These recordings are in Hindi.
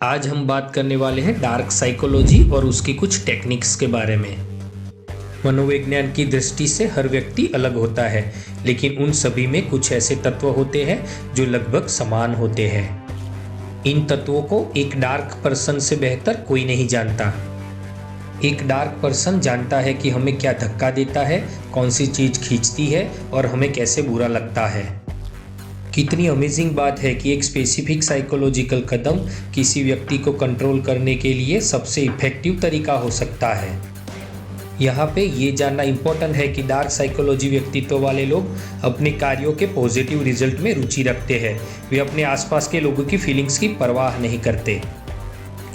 आज हम बात करने वाले हैं डार्क साइकोलॉजी और उसकी कुछ टेक्निक्स के बारे में। मनोविज्ञान की दृष्टि से हर व्यक्ति अलग होता है, लेकिन उन सभी में कुछ ऐसे तत्व होते हैं जो लगभग समान होते हैं। इन तत्वों को एक डार्क पर्सन से बेहतर कोई नहीं जानता। एक डार्क पर्सन जानता है कि हमें क्या धक्का देता है, कौन सी चीज़ खींचती है और हमें कैसे बुरा लगता है। कितनी अमेजिंग बात है कि एक स्पेसिफिक साइकोलॉजिकल कदम किसी व्यक्ति को कंट्रोल करने के लिए सबसे इफेक्टिव तरीका हो सकता है। यहाँ पे ये जानना इम्पोर्टेंट है कि डार्क साइकोलॉजी व्यक्तित्व वाले लोग अपने कार्यों के पॉजिटिव रिजल्ट में रुचि रखते हैं। वे अपने आसपास के लोगों की फीलिंग्स की परवाह नहीं करते।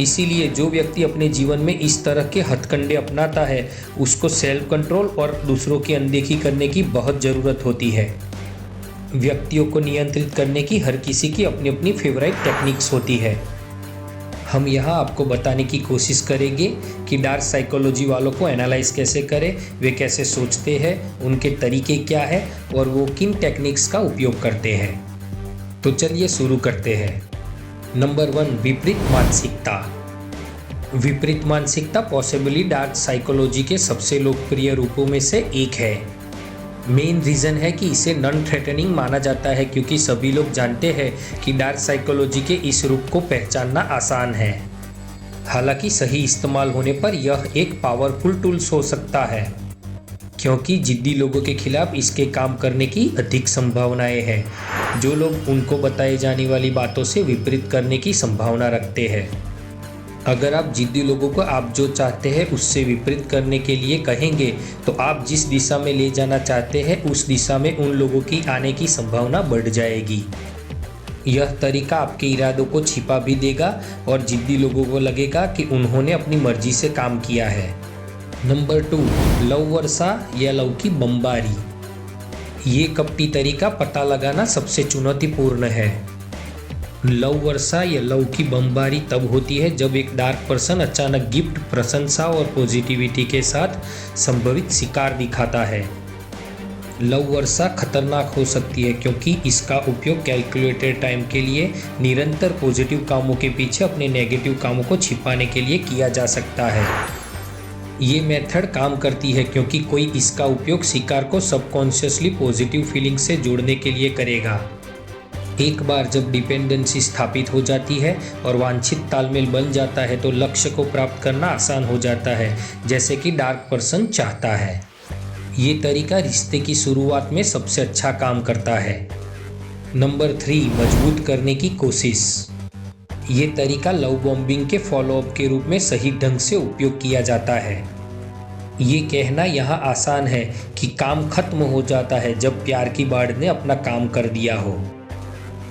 इसीलिए जो व्यक्ति अपने जीवन में इस तरह के हथकंडे अपनाता है, उसको सेल्फ कंट्रोल और दूसरों की अनदेखी करने की बहुत ज़रूरत होती है। व्यक्तियों को नियंत्रित करने की हर किसी की अपनी अपनी फेवरेट टेक्निक्स होती है। हम यहाँ आपको बताने की कोशिश करेंगे कि डार्क साइकोलॉजी वालों को एनालाइज कैसे करें, वे कैसे सोचते हैं, उनके तरीके क्या है और वो किन टेक्निक्स का उपयोग करते हैं। तो चलिए शुरू करते हैं। नंबर 1, विपरीत मानसिकता। विपरीत मानसिकता पॉसिबली डार्क साइकोलॉजी के सबसे लोकप्रिय रूपों में से एक है। मेन रीज़न है कि इसे नॉन थ्रेटनिंग माना जाता है, क्योंकि सभी लोग जानते हैं कि डार्क साइकोलॉजी के इस रूप को पहचानना आसान है। हालांकि सही इस्तेमाल होने पर यह एक पावरफुल टूल्स हो सकता है, क्योंकि जिद्दी लोगों के खिलाफ इसके काम करने की अधिक संभावनाएं हैं, जो लोग उनको बताई जाने वाली बातों से विपरीत करने की संभावना रखते हैं। अगर आप जिद्दी लोगों को आप जो चाहते हैं उससे विपरीत करने के लिए कहेंगे, तो आप जिस दिशा में ले जाना चाहते हैं उस दिशा में उन लोगों की आने की संभावना बढ़ जाएगी। यह तरीका आपके इरादों को छिपा भी देगा और जिद्दी लोगों को लगेगा कि उन्होंने अपनी मर्जी से काम किया है। नंबर 2, लव वर्षा या लव की बमबारी। ये कपटी तरीका पता लगाना सबसे चुनौतीपूर्ण है। लव वर्षा या लव की बमबारी तब होती है जब एक डार्क पर्सन अचानक गिफ्ट, प्रशंसा और पॉजिटिविटी के साथ संभवित शिकार दिखाता है। लव वर्षा खतरनाक हो सकती है क्योंकि इसका उपयोग कैलकुलेटेड टाइम के लिए निरंतर पॉजिटिव कामों के पीछे अपने नेगेटिव कामों को छिपाने के लिए किया जा सकता है। ये मेथड काम करती है क्योंकि कोई इसका उपयोग शिकार को सबकॉन्शियसली पॉजिटिव फीलिंग से जोड़ने के लिए करेगा। एक बार जब डिपेंडेंसी स्थापित हो जाती है और वांछित तालमेल बन जाता है, तो लक्ष्य को प्राप्त करना आसान हो जाता है, जैसे कि डार्क पर्सन चाहता है। ये तरीका रिश्ते की शुरुआत में सबसे अच्छा काम करता है। नंबर 3, मजबूत करने की कोशिश। ये तरीका लव बॉम्बिंग के फॉलोअप के रूप में सही ढंग से उपयोग किया जाता है। ये कहना यहाँ आसान है कि काम खत्म हो जाता है जब प्यार की बाढ़ ने अपना काम कर दिया हो।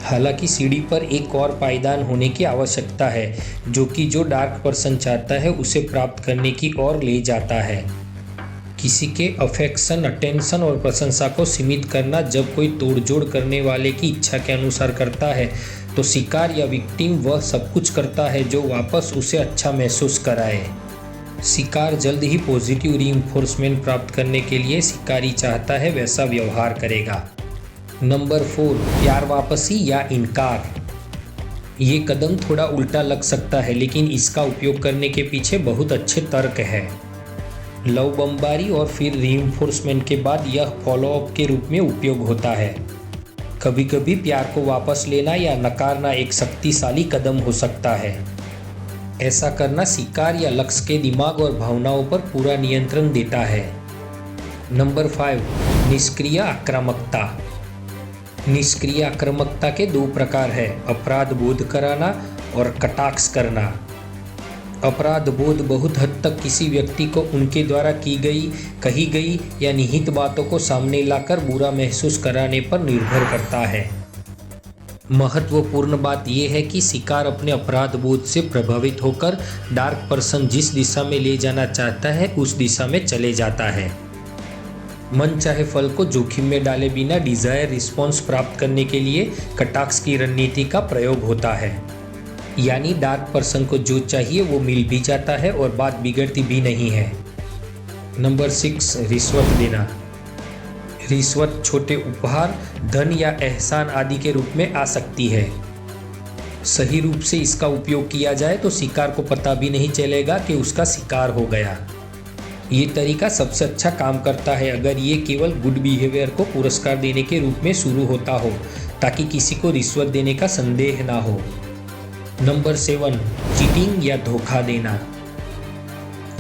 हालांकि सीढ़ी पर एक और पायदान होने की आवश्यकता है, जो डार्क पर्सन चाहता है उसे प्राप्त करने की ओर ले जाता है। किसी के अफेक्शन, अटेंशन और प्रशंसा को सीमित करना जब कोई तोड़जोड़ करने वाले की इच्छा के अनुसार करता है, तो शिकार या विक्टिम वह सब कुछ करता है जो वापस उसे अच्छा महसूस कराए। शिकार जल्द ही पॉजिटिव रीइंफोर्समेंट प्राप्त करने के लिए शिकारी चाहता है वैसा व्यवहार करेगा। नंबर 4, प्यार वापसी या इनकार। ये कदम थोड़ा उल्टा लग सकता है, लेकिन इसका उपयोग करने के पीछे बहुत अच्छे तर्क है। लव बमबारी और फिर रीइंफोर्समेंट के बाद यह फॉलोअप के रूप में उपयोग होता है। कभी कभी प्यार को वापस लेना या नकारना एक शक्तिशाली कदम हो सकता है। ऐसा करना शिकार या लक्ष्य के दिमाग और भावनाओं पर पूरा नियंत्रण देता है। नंबर 5, निष्क्रिय आक्रामकता। निष्क्रिय आक्रामकता के 2 प्रकार है, अपराध बोध कराना और कटाक्ष करना। अपराध बोध बहुत हद तक किसी व्यक्ति को उनके द्वारा कही गई या निहित बातों को सामने लाकर बुरा महसूस कराने पर निर्भर करता है। महत्वपूर्ण बात यह है कि शिकार अपने अपराध बोध से प्रभावित होकर डार्क पर्सन जिस दिशा में ले जाना चाहता है उस दिशा में चले जाता है। मन चाहे फल को जोखिम में डाले बिना डिजायर रिस्पॉन्स प्राप्त करने के लिए कटाक्ष की रणनीति का प्रयोग होता है। यानी डार्क पर्सन को जो चाहिए वो मिल भी जाता है और बात बिगड़ती भी नहीं है। नंबर 6, रिश्वत देना। रिश्वत छोटे उपहार, धन या एहसान आदि के रूप में आ सकती है। सही रूप से इसका उपयोग किया जाए तो शिकार को पता भी नहीं चलेगा कि उसका शिकार हो गया। ये तरीका सबसे अच्छा काम करता है अगर ये केवल गुड बिहेवियर को पुरस्कार देने के रूप में शुरू होता हो, ताकि किसी को रिश्वत देने का संदेह ना हो। नंबर 7, चीटिंग या धोखा देना।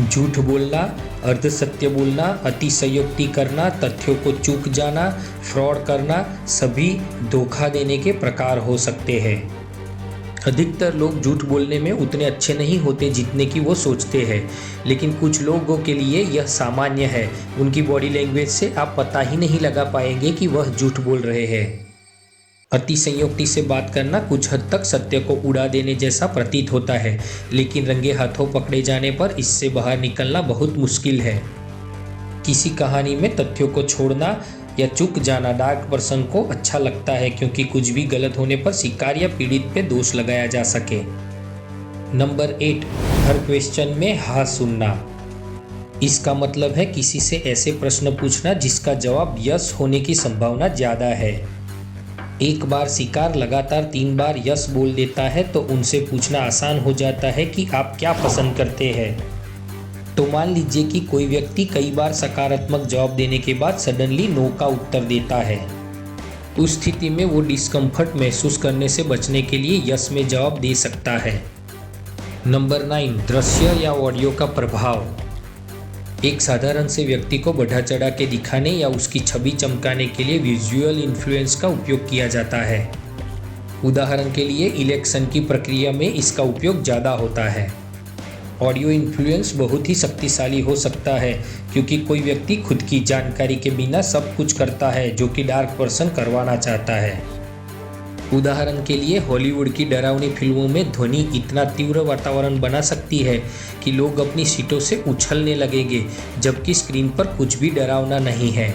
झूठ बोलना, अर्धसत्य बोलना, अतिशयोक्ति करना, तथ्यों को चूक जाना, फ्रॉड करना सभी धोखा देने के प्रकार हो सकते हैं। अधिकतर लोग झूठ बोलने में उतने अच्छे नहीं होते जितने कि वो सोचते हैं, लेकिन कुछ लोगों के लिए यह सामान्य है। उनकी बॉडी लैंग्वेज से आप पता ही नहीं लगा पाएंगे कि वह झूठ बोल रहे हैं। अतिशयोक्ति से बात करना कुछ हद तक सत्य को उड़ा देने जैसा प्रतीत होता है, लेकिन रंगे हाथों पकड़े जाने पर इससे बाहर निकलना बहुत मुश्किल है। किसी कहानी में तथ्यों को छोड़ना या चूक जाना डार्क पर्सन को अच्छा लगता है, क्योंकि कुछ भी गलत होने पर शिकार या पीड़ित पे दोष लगाया जा सके। नंबर 8, हर क्वेश्चन में हाँ सुनना। इसका मतलब है किसी से ऐसे प्रश्न पूछना जिसका जवाब यस होने की संभावना ज़्यादा है। एक बार शिकार लगातार 3 बार यस बोल देता है तो उनसे पूछना आसान हो जाता है कि आप क्या पसंद करते हैं। तो मान लीजिए कि कोई व्यक्ति कई बार सकारात्मक जवाब देने के बाद सडनली नो का उत्तर देता है। उस स्थिति में वो डिस्कम्फर्ट महसूस करने से बचने के लिए यस में जवाब दे सकता है। नंबर 9, दृश्य या ऑडियो का प्रभाव। एक साधारण से व्यक्ति को बढ़ा चढ़ा के दिखाने या उसकी छवि चमकाने के लिए विजुअल इन्फ्लुएंस का उपयोग किया जाता है। उदाहरण के लिए इलेक्शन की प्रक्रिया में इसका उपयोग ज़्यादा होता है। ऑडियो इन्फ्लुएंस बहुत ही शक्तिशाली हो सकता है, क्योंकि कोई व्यक्ति खुद की जानकारी के बिना सब कुछ करता है जो कि डार्क पर्सन करवाना चाहता है। उदाहरण के लिए हॉलीवुड की डरावनी फिल्मों में ध्वनि इतना तीव्र वातावरण बना सकती है कि लोग अपनी सीटों से उछलने लगेंगे, जबकि स्क्रीन पर कुछ भी डरावना नहीं है।